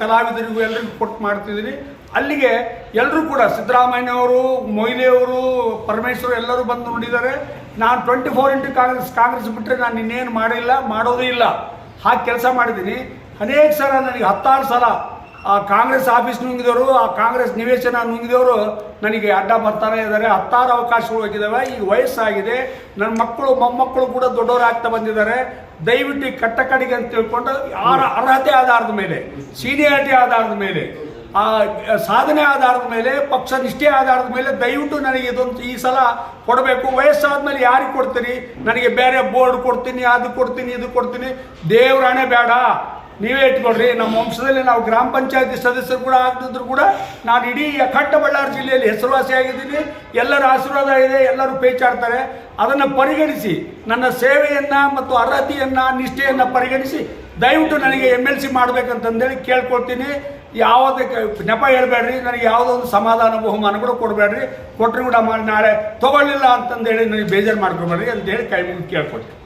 ಕಲಾವಿದರಿಗೂ ಎಲ್ಲರಿಗೂ ಕೊಟ್ಟು ಮಾಡ್ತಿದ್ದೀನಿ. ಅಲ್ಲಿಗೆ ಎಲ್ಲರೂ ಕೂಡ ಸಿದ್ದರಾಮಯ್ಯನವರು, ಮೊಯ್ಲಿಯವರು, ಪರಮೇಶ್ವರ್ ಎಲ್ಲರೂ ಬಂದು ನೋಡಿದ್ದಾರೆ. ನಾನು 24 ಇಂಟು ಕಾಂಗ್ರೆಸ್ ಬಿಟ್ಟರೆ ನಾನು ಇನ್ನೇನು ಮಾಡಿಲ್ಲ, ಮಾಡೋದೇ ಇಲ್ಲ. ಹಾಗೆ ಕೆಲಸ ಮಾಡಿದ್ದೀನಿ. ಅನೇಕ ಸಲ ನನಗೆ 10 ಸಲ ಆ ಕಾಂಗ್ರೆಸ್ ಆಫೀಸ್ ನುಂಗಿದವರು, ಆ ಕಾಂಗ್ರೆಸ್ ನಿವೇಶನ ನುಂಗಿದವರು ನನಗೆ ಅಡ್ಡ ಬರ್ತಾನೆ ಇದ್ದಾರೆ. 10 ಅವಕಾಶಗಳು ಹೋಗಿದ್ದಾವೆ. ಈಗ ವಯಸ್ಸಾಗಿದೆ, ನನ್ನ ಮಕ್ಕಳು ಮೊಮ್ಮಕ್ಕಳು ಕೂಡ ದೊಡ್ಡವರಾಗ್ತಾ ಬಂದಿದ್ದಾರೆ. ದಯವಿಟ್ಟು ಕಟ್ಟ ಕಡೆಗೆ ಅಂತ ತಿಳ್ಕೊಂಡು ಅರ್ಹತೆ ಆಧಾರದ ಮೇಲೆ, ಸೀನಿಯಾರಿಟಿ ಆಧಾರದ ಮೇಲೆ, ಸಾಧನೆ ಆಧಾರದ ಮೇಲೆ, ಪಕ್ಷ ನಿಷ್ಠೆ ಆಧಾರದ ಮೇಲೆ ದಯವಿಟ್ಟು ನನಗೆ ಇದೊಂದು ಈ ಸಲ ಕೊಡಬೇಕು. ವಯಸ್ಸಾದ್ಮೇಲೆ ಯಾರಿಗೆ ಕೊಡ್ತೀನಿ? ನನಗೆ ಬೇರೆ ಬೋರ್ಡ್ ಕೊಡ್ತೀನಿ, ಅದು ಕೊಡ್ತೀನಿ, ಇದು ಕೊಡ್ತೀನಿ. ದೇವ್ರಾಣೆ ಬೇಡ, ನೀವೇ ಇಟ್ಕೊಳ್ರಿ. ನಮ್ಮ ವಂಶದಲ್ಲಿ ನಾವು ಗ್ರಾಮ ಪಂಚಾಯತಿ ಸದಸ್ಯರು ಕೂಡ ಆಗ್ತಿದ್ರು ಕೂಡ ನಾನು ಇಡೀ ಅಖಂಡ ಬಳ್ಳಾರಿ ಜಿಲ್ಲೆಯಲ್ಲಿ ಹೆಸರುವಾಸಿಯಾಗಿದ್ದೀನಿ. ಎಲ್ಲರ ಆಶೀರ್ವಾದ ಇದೆ, ಎಲ್ಲರೂ ಪೇಚಾಡ್ತಾರೆ. ಅದನ್ನು ಪರಿಗಣಿಸಿ ನನ್ನ ಸೇವೆಯನ್ನು ಮತ್ತು ಅರ್ಹತೆಯನ್ನು, ನಿಷ್ಠೆಯನ್ನು ಪರಿಗಣಿಸಿ ದಯವಿಟ್ಟು ನನಗೆ MLC ಮಾಡಬೇಕಂತಂದೇಳಿ ಕೇಳ್ಕೊಳ್ತೀನಿ. ಯಾವುದಕ್ಕೆ ನೆಪ ಹೇಳ್ಬೇಡ್ರಿ, ನನಗೆ ಯಾವುದೋ ಒಂದು ಸಮಾಧಾನ ಬಹುಮಾನ ಕೂಡ ಕೊಡಬೇಡ್ರಿ. ಕೊಟ್ಟರು ಕೂಡ ಮಾಡಿ ನಾಳೆ ತೊಗೊಳ್ಳಿಲ್ಲ ಅಂತಂದೇಳಿ ನನಗೆ ಬೇಜಾರು ಮಾಡ್ಕೊಬೇಡ್ರಿ ಅಂತೇಳಿ ಕೈ ಮುಗಿ ಕೇಳ್ಕೊಳ್ತೀನಿ.